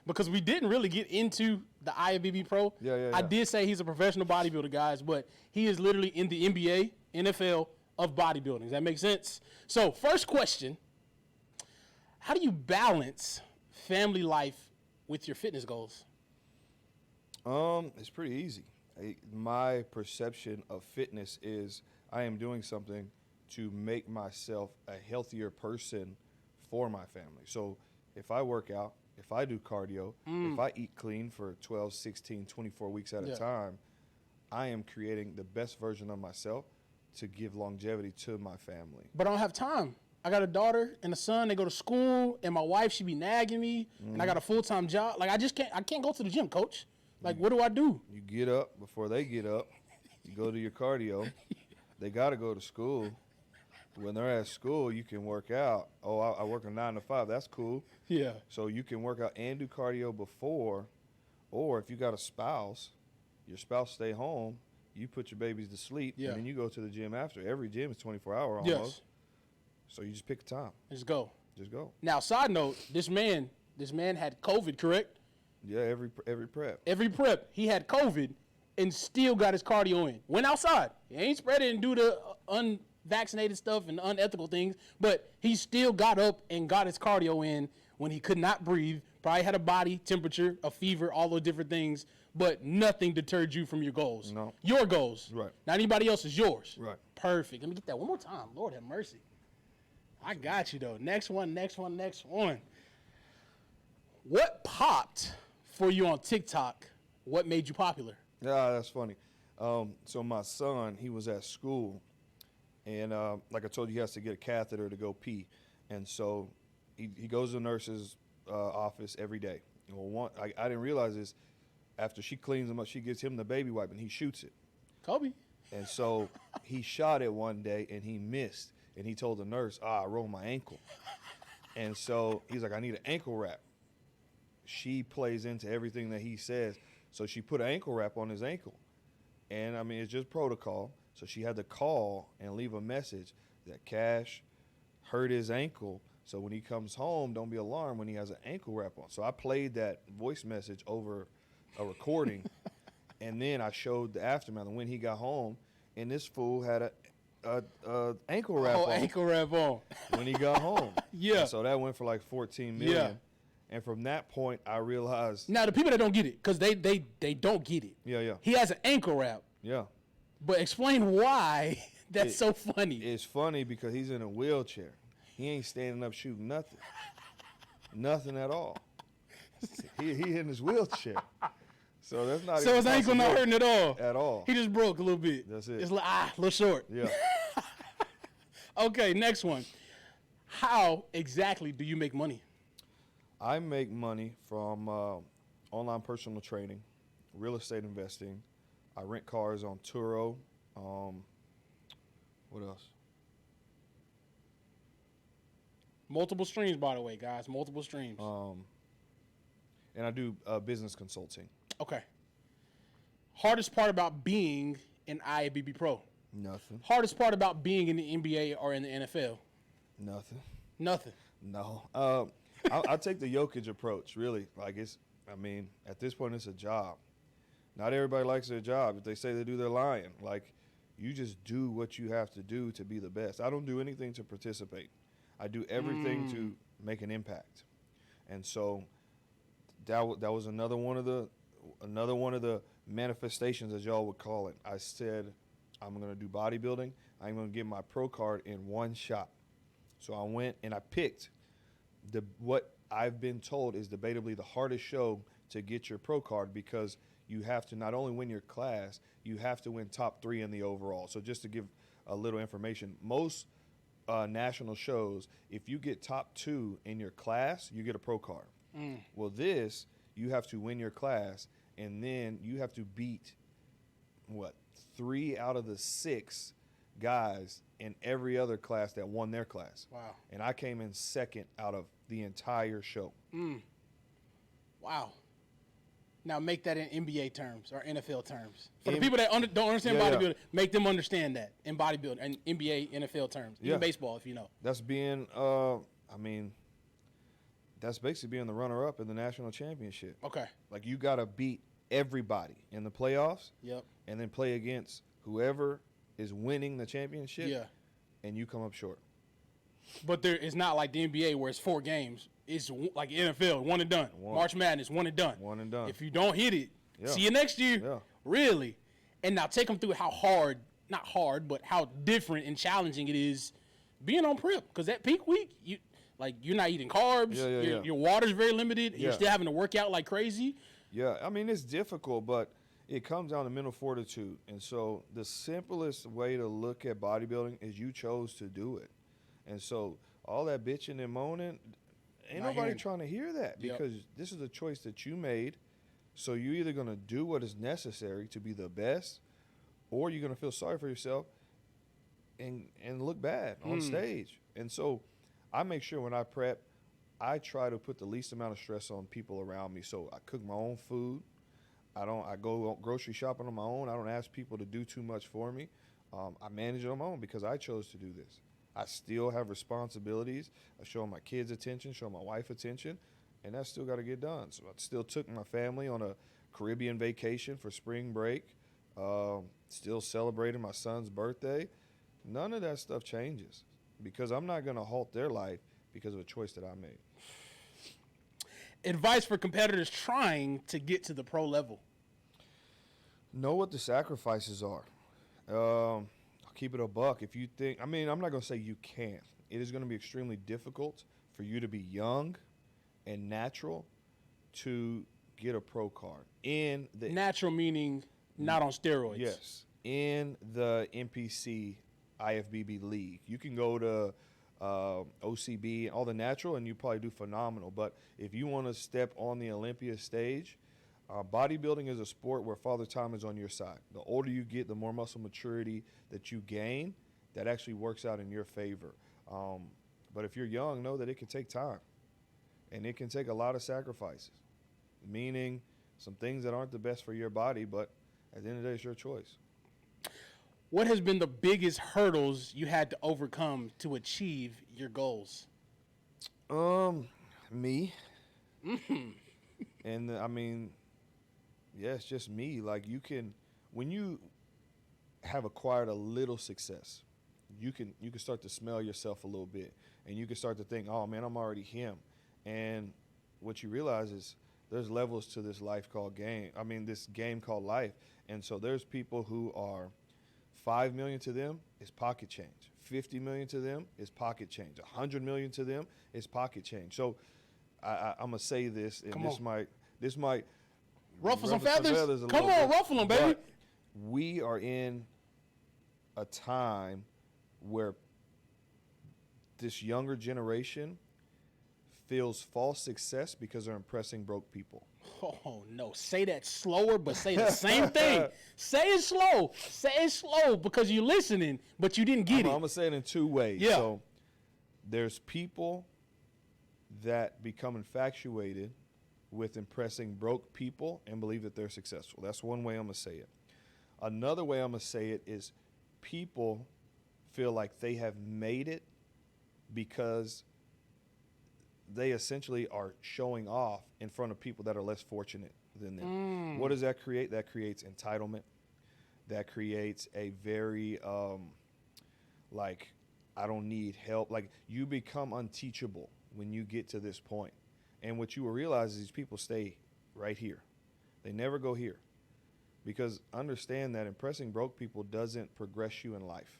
Because we didn't really get into the IFBB Pro. Yeah. I did say he's a professional bodybuilder, guys, but he is literally in the NBA, NFL of bodybuilding. Does that make sense? So, first question, how do you balance family life with your fitness goals? It's pretty easy. My perception of fitness is I am doing something to make myself a healthier person for my family. So if I work out, if I do cardio, if I eat clean for 12, 16, 24 weeks at a time, I am creating the best version of myself to give longevity to my family. But I don't have time. I got a daughter and a son. They go to school, and my wife, she be nagging me, and I got a full-time job. Like, I can't go to the gym, coach. Like, what do I do? You get up before they get up. You go to your cardio. They got to go to school. When they're at school, you can work out. Oh, I work a 9 to 5. That's cool. Yeah. So you can work out and do cardio before, or if you got a spouse, your spouse stay home, you put your babies to sleep, and then you go to the gym after. Every gym is 24-hour almost. Yes. So you just pick a time. Just go. Just go. Now, side note, this man had COVID, correct? Yeah, every prep. Every prep, he had COVID and still got his cardio in. Went outside. He ain't spread it and do the unvaccinated stuff and unethical things, but he still got up and got his cardio in when he could not breathe, probably had a body temperature, a fever, all those different things, but nothing deterred you from your goals. No. Your goals. Right. Not anybody else's, yours. Right. Perfect. Let me get that one more time. Lord have mercy. I got you, though. Next one. What popped for you on TikTok? What made you popular? Yeah, that's funny. So my son, he was at school, and like I told you, he has to get a catheter to go pee. And so he goes to the nurse's office every day. Well, I didn't realize this. After she cleans him up, she gives him the baby wipe, and he shoots it. Kobe. And so he shot it one day, and he missed. And he told the nurse, I rolled my ankle. And so he's like, I need an ankle wrap. She plays into everything that he says. So she put an ankle wrap on his ankle. And, I mean, it's just protocol. So she had to call and leave a message that Cash hurt his ankle. So when he comes home, don't be alarmed when he has an ankle wrap on. So I played that voice message over a recording. And then I showed the aftermath. And when he got home, and this fool had a ankle wrap on. Ankle wrap on. When he got home. Yeah. And so that went for like 14 million. Yeah. And from that point, I realized. Now, the people that don't get it, because they don't get it. Yeah. He has an ankle wrap. Yeah. But explain why that's so funny. It's funny because he's in a wheelchair. He ain't standing up shooting nothing. Nothing at all. He in his wheelchair. So that's not. So his ankle not hurting at all. At all. He just broke a little bit. That's it. It's like a little short. Yeah. Okay, next one. How exactly do you make money? I make money from online personal training, real estate investing. I rent cars on Turo. What else? Multiple streams, by the way, guys. Multiple streams. And I do business consulting. Okay. Hardest part about being an IFBB pro? Nothing. Hardest part about being in the NBA or in the NFL? Nothing. Nothing. No. I take the Jokic approach, really. Like, at this point, it's a job. Not everybody likes their job. If they say they do, they're lying. Like, you just do what you have to do to be the best. I don't do anything to participate. I do everything to make an impact. And so that was another one of the manifestations, as y'all would call it. I said, I'm going to do bodybuilding. I'm going to get my pro card in one shot. So I went and I picked what I've been told is debatably the hardest show to get your pro card, because you have to not only win your class, you have to win top 3 in the overall. So just to give a little information, most national shows, if you get top 2 in your class, you get a pro card. Well, this, you have to win your class, and then you have to beat, 3 out of the 6 guys in every other class that won their class. Wow. And I came in second out of the entire show. Wow. Now make that in NBA terms or NFL terms. For the people that don't understand bodybuilding, make them understand that in bodybuilding and NBA, NFL terms. Even baseball, if you know. That's being, that's basically being the runner-up in the national championship. Okay. Like, you got to beat everybody in the playoffs. Yep. And then play against whoever is winning the championship. Yeah. And you come up short. But it's not like the NBA where it's 4 games. It's like NFL, one and done. March Madness, one and done. One and done. If you don't hit it, Yeah. See you next year. Yeah. Really. And now take them through how hard, not hard, but how different and challenging it is being on prep. Because that peak week, you're not eating carbs. Your water's very limited. You're still having to work out like crazy. Yeah, I mean, it's difficult, but it comes down to mental fortitude. And so the simplest way to look at bodybuilding is you chose to do it. And so all that bitching and moaning, ain't nobody trying to hear that, because this is a choice that you made. So you're either going to do what is necessary to be the best, or you're going to feel sorry for yourself and look bad on stage. And so I make sure when I prep, I try to put the least amount of stress on people around me. So I cook my own food. I go grocery shopping on my own. I don't ask people to do too much for me. I manage it on my own because I chose to do this. I still have responsibilities. I show my kids attention, show my wife attention, and that's still got to get done. So I still took my family on a Caribbean vacation for spring break, still celebrating my son's birthday. None of that stuff changes because I'm not going to halt their life because of a choice that I made. Advice for competitors trying to get to the pro level? Know what the sacrifices are. I'll keep it a buck. If you think, I'm not going to say you can't. It is going to be extremely difficult for you to be young and natural to get a pro card. Natural meaning not on steroids. Yes. In the NPC IFBB league. You can go to OCB, all the natural, and you probably do phenomenal. But if you want to step on the Olympia stage, bodybuilding is a sport where Father Time is on your side. The older you get, the more muscle maturity that you gain, that actually works out in your favor. But if you're young, know that it can take time. And it can take a lot of sacrifices, meaning some things that aren't the best for your body, but at the end of the day, it's your choice. What has been the biggest hurdles you had to overcome to achieve your goals? Me. And it's just me. Like when you have acquired a little success, you can start to smell yourself a little bit, and you can start to think, oh man, I'm already him. And what you realize is there's levels to this this game called life. And so there's people who are 5 million to them is pocket change. 50 million to them is pocket change. 100 million to them is pocket change. So I'm gonna say this, and this might ruffle some feathers. Come on, ruffle them, baby. We are in a time where this younger generation feels false success because they're impressing broke people. Oh, no. Say that slower, but say the same thing. Say it slow. Say it slow because you're listening, but you didn't get it. I'm going to say it in two ways. Yeah. So there's people that become infatuated with impressing broke people and believe that they're successful. That's one way I'm going to say it. Another way I'm going to say it is people feel like they have made it because they essentially are showing off in front of people that are less fortunate than them. What does that create? That creates entitlement. That creates a very, I don't need help. Like, you become unteachable when you get to this point. And what you will realize is these people stay right here. They never go here. Because understand that impressing broke people doesn't progress you in life.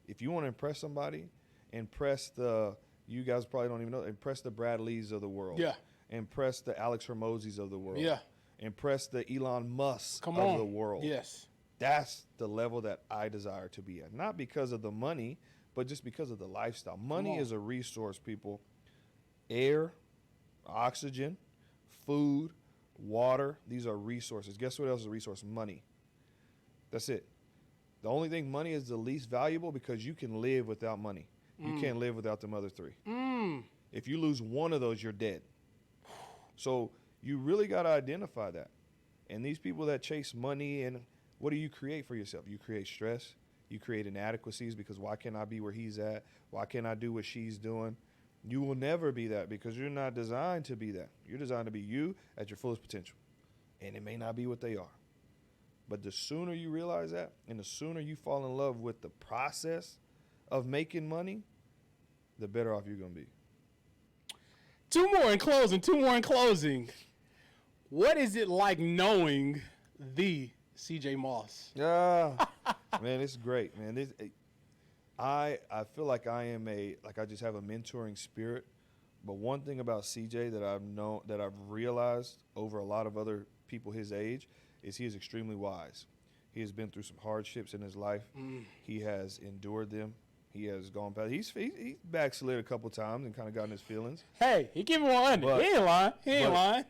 If you want to impress somebody, impress you guys probably don't even know, impress the Brad Lees of the world. Yeah. Impress the Alex Hormozis of the world. Yeah. Impress the Elon Musk of the world. Yes. That's the level that I desire to be at. Not because of the money, but just because of the lifestyle. Money is a resource, people. Air, oxygen, food, water, these are resources. Guess what else is a resource? Money. That's it. The only thing money is the least valuable because you can live without money. You can't live without them other three. If you lose one of those, you're dead. So you really got to identify that. And these people that chase money, and what do you create for yourself? You create stress. You create inadequacies because why can't I be where he's at? Why can't I do what she's doing? You will never be that because you're not designed to be that. You're designed to be you at your fullest potential. And it may not be what they are. But the sooner you realize that, and the sooner you fall in love with the process of making money, the better off you're going to be. Two more in closing. What is it like knowing the CJ Moss? Yeah, man, it's great, man. I feel like I just have a mentoring spirit. But one thing about CJ that I've realized over a lot of other people his age is he is extremely wise. He has been through some hardships in his life. He has endured them. He has gone past. He's backslid a couple times and kind of gotten his feelings. Hey, he give him 100. He ain't lying. He ain't lying.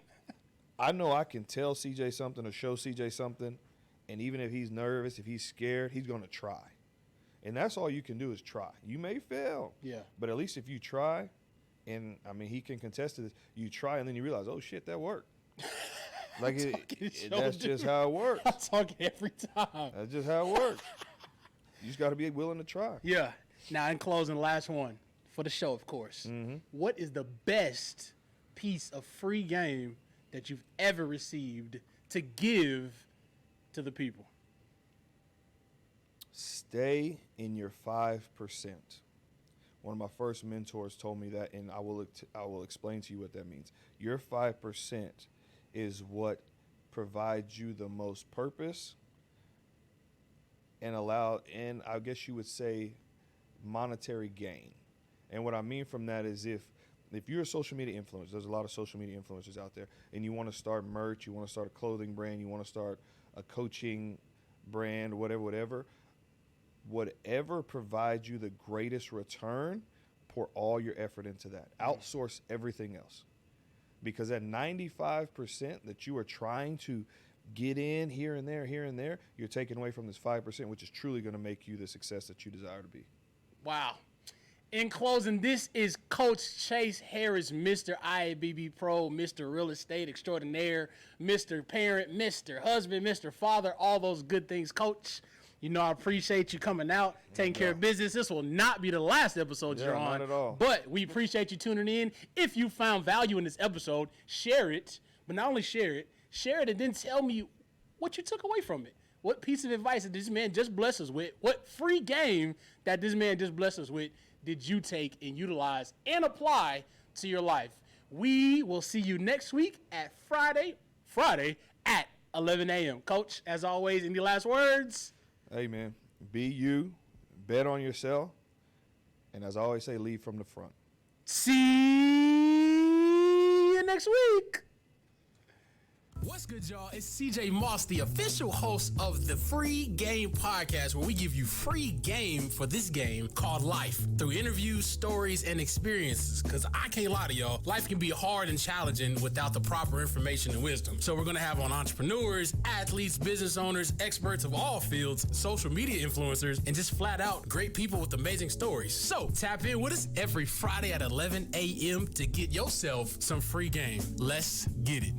I know I can tell CJ something or show CJ something, and even if he's nervous, if he's scared, he's going to try. And that's all you can do is try. You may fail. Yeah. But at least if you try, and, I mean, he can contest to this, you try and then you realize, oh, shit, that worked. Like, that's just how it works. I talk every time. That's just how it works. You just got to be willing to try. Yeah. Now, in closing, last one for the show, of course. Mm-hmm. What is the best piece of free game that you've ever received to give to the people? Stay in your 5%. One of my first mentors told me that, and I will explain to you what that means. Your 5% is what provides you the most purpose and I guess you would say, monetary gain. And what I mean from that is if you're a social media influencer, there's a lot of social media influencers out there, and you want to start merch, you want to start a clothing brand, you want to start a coaching brand, whatever provides you the greatest return, pour all your effort into that. Outsource everything else. Because that 95% that you are trying to get in here and there, you're taking away from this 5%, which is truly going to make you the success that you desire to be. Wow. In closing, this is Coach Chase Harris, Mr. IFBB Pro, Mr. Real Estate Extraordinaire, Mr. Parent, Mr. Husband, Mr. Father, all those good things. Coach, you know I appreciate you coming out, taking care of business. This will not be the last episode you're on. Not at all. But we appreciate you tuning in. If you found value in this episode, share it. But not only share it and then tell me what you took away from it. What piece of advice that this man just blessed us with, what free game that this man just blessed us with did you take and utilize and apply to your life? We will see you next week at Friday at 11 a.m. Coach, as always, any last words? Hey, man, be you, bet on yourself, and as I always say, lead from the front. See you next week. What's good, y'all? It's CJ Moss, the official host of the Free Game Podcast, where we give you free game for this game called life through interviews, stories, and experiences. Because I can't lie to y'all, life can be hard and challenging without the proper information and wisdom. So we're going to have on entrepreneurs, athletes, business owners, experts of all fields, social media influencers, and just flat out great people with amazing stories. So tap in with us every Friday at 11 a.m. to get yourself some free game. Let's get it.